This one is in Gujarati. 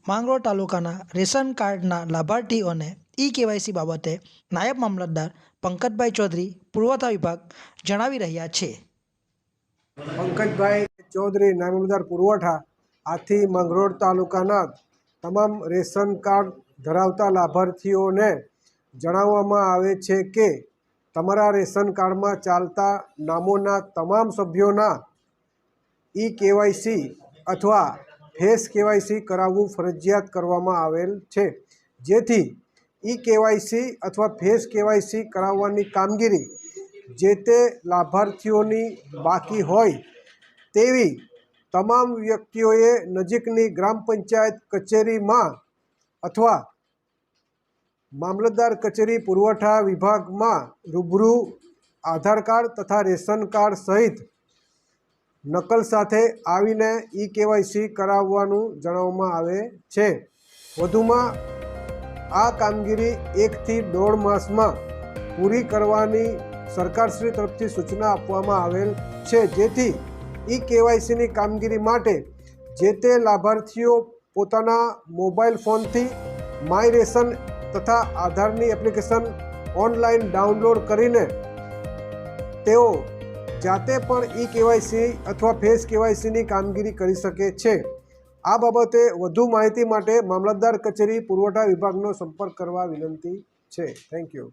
માંગરોળ તાલુકાના રેશન કાર્ડના લાભાર્થીઓને ઈ-કેવાયસી બાબતે નાયબ મામલતદાર પંકજભાઈ ચૌધરી પુરવઠા વિભાગ જણાવી રહ્યા છે। પંકજભાઈ ચૌધરી, નાયબ મામલતદાર પુરવઠા। આથી માંગરોળ તાલુકાના તમામ રેશન કાર્ડ ધરાવતા લાભાર્થીઓને જણાવવામાં આવે છે કે તમારા રેશન કાર્ડમાં ચાલતા નામોના તમામ સભ્યોના ઈ-કેવાયસી અથવા ફેસ કેવાયસી કરાવવું ફરજિયાત કરવામાં આવેલ છે, જેથી ઈ-કેવાયસી અથવા ફેસ કેવાયસી કરાવવાની કામગીરી જે તે લાભાર્થીઓની બાકી હોય તેવી તમામ વ્યક્તિઓએ નજીકની ગ્રામ પંચાયત કચેરીમાં અથવા મામલતદાર કચેરી પુરવઠા વિભાગમાં રૂબરૂ આધાર કાર્ડ તથા રેશન કાર્ડ સહિત નકલ સાથે આવીને ઈ-કેવાયસી કરાવવાનું જણાવવામાં આવે છે। વધુમાં આ કામગીરી 1 થી 1.5 માસમાં પૂરી કરવાની સરકારશ્રી તરફથી સૂચના આપવામાં આવેલ છે, જેથી ઈ-કેવાયસીની કામગીરી માટે જે તે લાભાર્થીઓ પોતાના મોબાઈલ ફોનથી માય રેશન તથા આધારની એપ્લિકેશન ઓનલાઈન ડાઉનલોડ કરીને તેઓ જાતે પણ ઈ-કેવાયસી અથવા ફેસ કેવાયસીની કામગીરી કરી શકે છે। આ બાબતે વધુ માહિતી માટે મામલતદાર કચેરી પુરવઠા વિભાગનો સંપર્ક કરવા વિનંતી છે। Thank you.